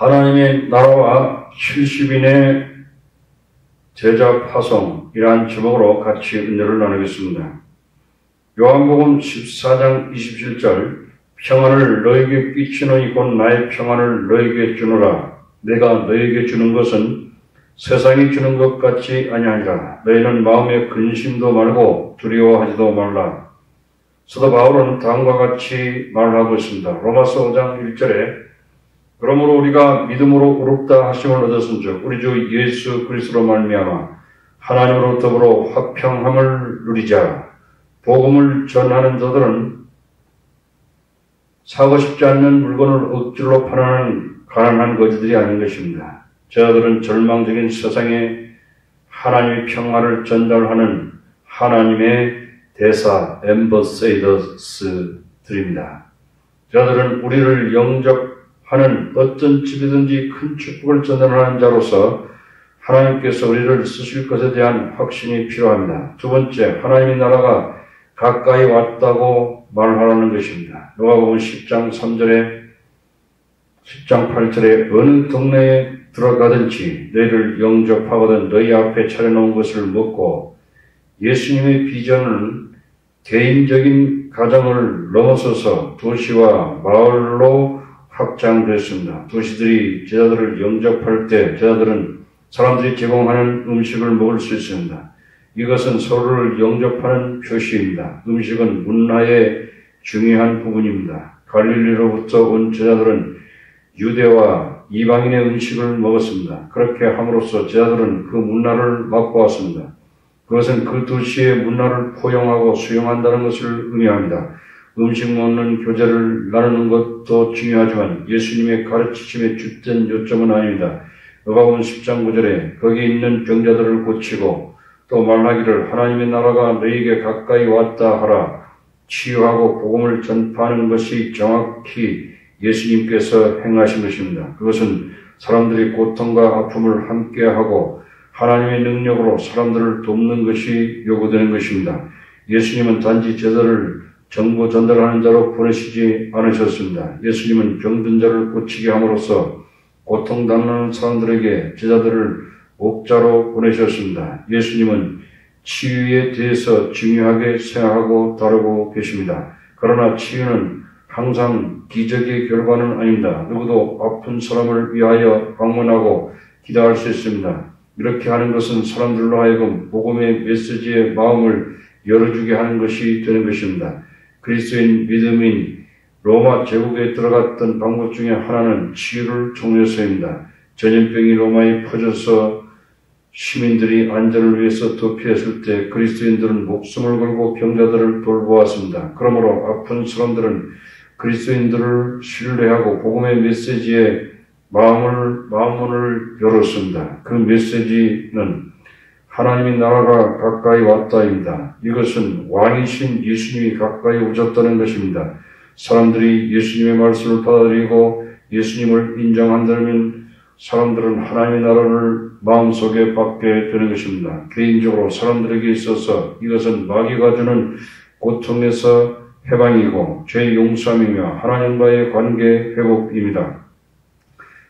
하나님의 나라와 70인의 제자 파송이라는 제목으로 같이 은혜를 나누겠습니다. 요한복음 14장 27절 평안을 너에게 끼치노니 곧 나의 평안을 너에게 주노라. 내가 너에게 주는 것은 세상이 주는 것 같이 아니하니라. 너희는 마음에 근심도 말고 두려워하지도 말라. 사도 바울은 다음과 같이 말하고 있습니다. 로마서 5장 1절에 그러므로 우리가 믿음으로 의롭다 하심을 얻었은즉 우리 주 예수 그리스도로 말미암아 하나님으로 더불어 화평함을 누리자. 복음을 전하는 자들은 사고 싶지 않는 물건을 억지로 파는 가난한 거지들이 아닌 것입니다. 저들은 절망적인 세상에 하나님의 평화를 전달하는 하나님의 대사 엠버세이더스들입니다. 저들은 우리를 영접하는 어떤 집이든지 큰 축복을 전달하는 자로서 하나님께서 우리를 쓰실 것에 대한 확신이 필요합니다. 두 번째, 하나님의 나라가 가까이 왔다고 말하라는 것입니다. 누가복음 10장 3절에 10장 8절에 어느 동네에 들어가든지 너희를 영접하거든 너희 앞에 차려놓은 것을 먹고, 예수님의 비전은 개인적인 가정을 넘어서서 도시와 마을로 확장됐습니다. 도시들이 제자들을 영접할 때 제자들은 사람들이 제공하는 음식을 먹을 수 있습니다. 이것은 서로를 영접하는 표시입니다. 음식은 문화의 중요한 부분입니다. 갈릴리로부터 온 제자들은 유대와 이방인의 음식을 먹었습니다. 그렇게 함으로써 제자들은 그 문화를 맛보았습니다. 그것은 그 도시의 문화를 포용하고 수용한다는 것을 의미합니다. 음식 먹는 교제를 나누는 것도 중요하지만 예수님의 가르치심의 주된 요점은 아닙니다. 누가복음 10장 9절에 거기 있는 병자들을 고치고 또 말하기를 하나님의 나라가 너희에게 가까이 왔다 하라. 치유하고 복음을 전파하는 것이 정확히 예수님께서 행하신 것입니다. 그것은 사람들이 고통과 아픔을 함께하고 하나님의 능력으로 사람들을 돕는 것이 요구되는 것입니다. 예수님은 단지 제자를 정보 전달하는 자로 보내시지 않으셨습니다. 예수님은 병든 자를 고치게 함으로써 고통당하는 사람들에게 제자들을 목자로 보내셨습니다. 예수님은 치유에 대해서 중요하게 생각하고 다루고 계십니다. 그러나 치유는 항상 기적의 결과는 아닙니다. 누구도 아픈 사람을 위하여 방문하고 기도할 수 있습니다. 이렇게 하는 것은 사람들로 하여금 복음의 메시지의 마음을 열어주게 하는 것이 되는 것입니다. 그리스도인 믿음인 로마 제국에 들어갔던 방법 중에 하나는 치유를 통해서입니다. 전염병이 로마에 퍼져서 시민들이 안전을 위해서 도피했을 때 그리스도인들은 목숨을 걸고 병자들을 돌보았습니다. 그러므로 아픈 사람들은 그리스도인들을 신뢰하고 복음의 메시지에 마음문을 열었습니다. 그 메시지는 하나님의 나라가 가까이 왔다입니다. 이것은 왕이신 예수님이 가까이 오셨다는 것입니다. 사람들이 예수님의 말씀을 받아들이고 예수님을 인정한다면 사람들은 하나님의 나라를 마음속에 받게 되는 것입니다. 개인적으로 사람들에게 있어서 이것은 마귀가 주는 고통에서 해방이고 죄 용서함이며 하나님과의 관계 회복입니다.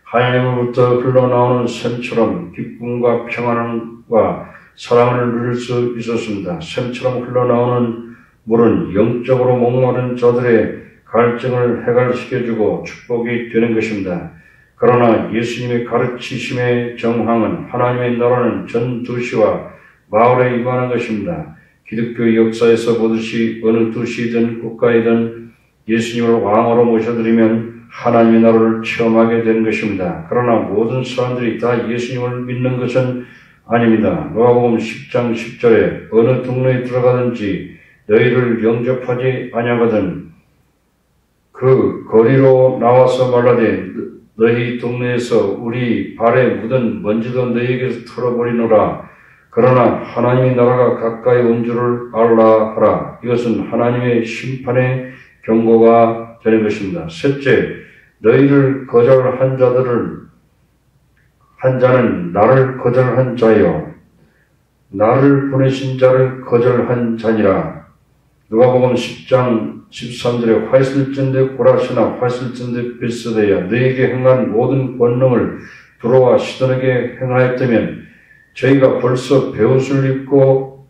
하나님으로부터 흘러나오는 샘처럼 기쁨과 평안과 사랑을 누릴 수 있었습니다. 샘처럼 흘러나오는 물은 영적으로 목마른 자들의 갈증을 해갈시켜주고 축복이 되는 것입니다. 그러나 예수님의 가르치심의 정황은 하나님의 나라는 전 도시와 마을에 임하는 것입니다. 기독교 역사에서 보듯이 어느 도시든 국가이든 예수님을 왕으로 모셔드리면 하나님의 나라를 체험하게 되는 것입니다. 그러나 모든 사람들이 다 예수님을 믿는 것은 아닙니다. 누가복음 10장 10절에 어느 동네에 들어가든지 너희를 영접하지 아니하거든 그 거리로 나와서 말하되 너희 동네에서 우리 발에 묻은 먼지도 너희에게서 털어버리노라. 그러나 하나님의 나라가 가까이 온 줄을 알라 하라. 이것은 하나님의 심판의 경고가 되는 것입니다. 셋째, 너희를 거절한 자는 나를 거절한 자요 나를 보내신 자를 거절한 자니라. 누가복음 10장 13절에 화 있을진대 고라시나 화 있을진대 벳세다야 너에게 행한 모든 권능을 두로와 시돈에게 행하였다면 저희가 벌써 베옷을 입고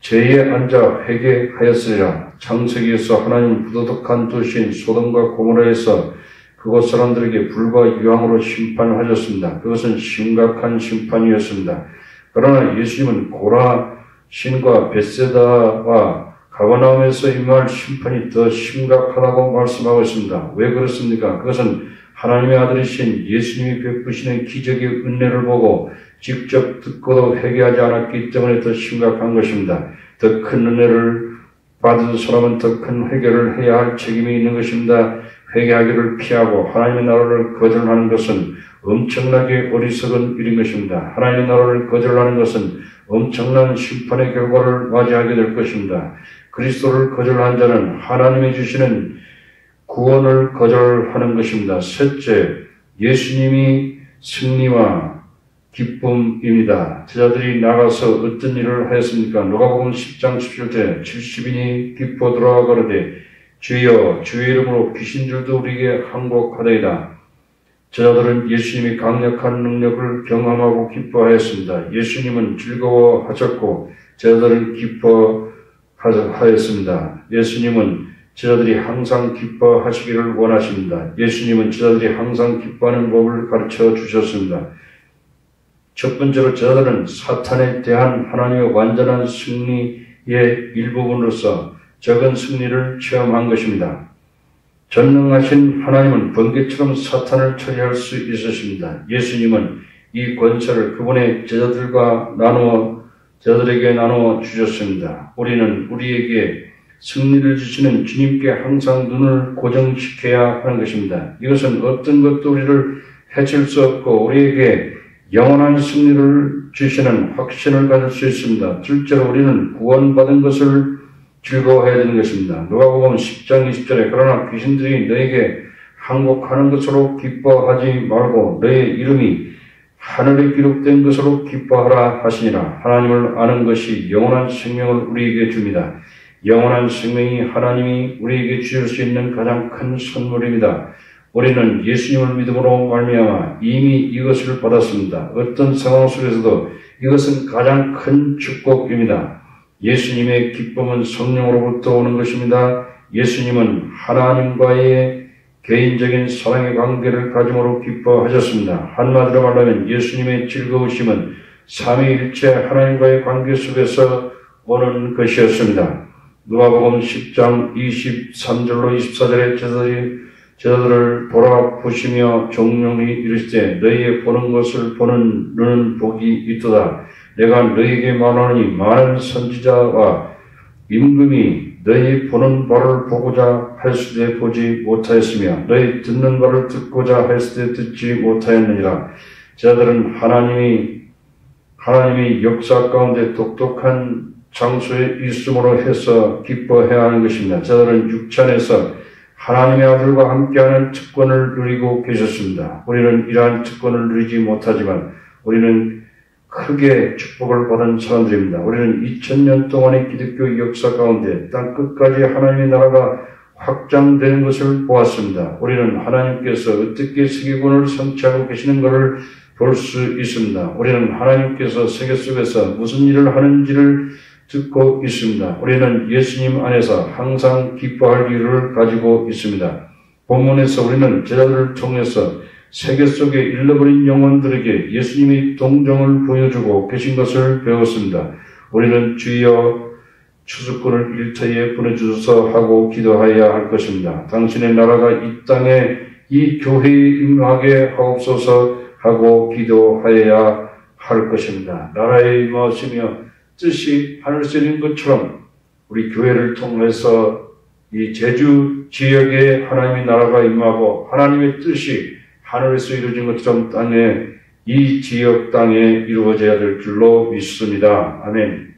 제에 앉아 회개하였으리라. 창세기에서 하나님 부도덕한 도시인 소돔과 고모라에서 그곳 사람들에게 불과 유황으로 심판하셨습니다. 그것은 심각한 심판이었습니다. 그러나 예수님은 고라신과 벳세다와 가버나움에서 임할 심판이 더 심각하다고 말씀하고 있습니다. 왜 그렇습니까? 그것은 하나님의 아들이신 예수님이 베푸시는 기적의 은혜를 보고 직접 듣고도 회개하지 않았기 때문에 더 심각한 것입니다. 더 큰 은혜를 받은 사람은 더 큰 회개를 해야 할 책임이 있는 것입니다. 회개하기를 피하고 하나님의 나라를 거절하는 것은 엄청나게 어리석은 일인 것입니다. 하나님의 나라를 거절하는 것은 엄청난 심판의 결과를 맞이하게 될 것입니다. 그리스도를 거절한 자는 하나님이 주시는 구원을 거절하는 것입니다. 셋째, 예수님이 승리와 기쁨입니다. 제자들이 나가서 어떤 일을 하였습니까? 누가복음 10장 17절 70인이 기뻐 들어와 가로되 주여 주의 이름으로 귀신들도 우리에게 항복하더이다. 제자들은 예수님이 강력한 능력을 경험하고 기뻐하였습니다. 예수님은 즐거워하셨고 제자들은 기뻐하였습니다. 예수님은 제자들이 항상 기뻐하시기를 원하십니다. 예수님은 제자들이 항상 기뻐하는 법을 가르쳐 주셨습니다. 첫 번째로 제자들은 사탄에 대한 하나님의 완전한 승리의 일부분으로서 적은 승리를 체험한 것입니다. 전능하신 하나님은 번개처럼 사탄을 처리할 수 있으십니다. 예수님은 이 권세를 그분의 제자들에게 나누어 주셨습니다. 우리는 우리에게 승리를 주시는 주님께 항상 눈을 고정시켜야 하는 것입니다. 이것은 어떤 것도 우리를 해칠 수 없고 우리에게 영원한 승리를 주시는 확신을 가질 수 있습니다. 둘째로 우리는 구원받은 것을 즐거워해야 되는 것입니다. 누가복음 10장 20절에 그러나 귀신들이 너에게 항복하는 것으로 기뻐하지 말고 너의 이름이 하늘에 기록된 것으로 기뻐하라 하시니라. 하나님을 아는 것이 영원한 생명을 우리에게 줍니다. 영원한 생명이 하나님이 우리에게 주실 수 있는 가장 큰 선물입니다. 우리는 예수님을 믿음으로 말미암아 이미 이것을 받았습니다. 어떤 상황 속에서도 이것은 가장 큰 축복입니다. 예수님의 기쁨은 성령으로부터 오는 것입니다. 예수님은 하나님과의 개인적인 사랑의 관계를 가짐으로 기뻐하셨습니다. 한마디로 말하면 예수님의 즐거우심은 삼위일체 하나님과의 관계 속에서 오는 것이었습니다. 누가복음 10장 23절로 24절에 제자들을 돌아보시며 종용히 이르시되 너희의 보는 것을 보는 눈은 복이 있도다. 내가 너희에게 말하노니 많은 선지자와 임금이 너희 보는 바를 보고자 했을 때 보지 못하였으며 너희 듣는 바를 듣고자 했을 때 듣지 못하였느니라. 제자들은 하나님이 역사 가운데 독특한 장소에 있음으로 해서 기뻐해야 하는 것입니다. 제자들은 육체 안에서 하나님의 아들과 함께하는 특권을 누리고 계셨습니다. 우리는 이러한 특권을 누리지 못하지만 우리는 크게 축복을 받은 사람들입니다. 우리는 2000년 동안의 기독교 역사 가운데 땅 끝까지 하나님의 나라가 확장되는 것을 보았습니다. 우리는 하나님께서 어떻게 세계권을 성취하고 계시는 것을 볼 수 있습니다. 우리는 하나님께서 세계 속에서 무슨 일을 하는지를 듣고 있습니다. 우리는 예수님 안에서 항상 기뻐할 이유를 가지고 있습니다. 본문에서 우리는 제자들을 통해서 세계 속에 잃어버린 영혼들에게 예수님의 동정을 보여주고 계신 것을 배웠습니다. 우리는 주여 추수꾼을 일터에 보내주소서 하고 기도하여야 할 것입니다. 당신의 나라가 이 땅에 이 교회에 임하게 하옵소서 하고 기도하여야 할 것입니다. 나라에 임하시며 뜻이 하늘에서 이룬 것처럼 우리 교회를 통해서 이 제주 지역에 하나님의 나라가 임하고 하나님의 뜻이 하늘에서 이루어진 것처럼 이 지역 땅에 이루어져야 될 줄로 믿습니다. 아멘.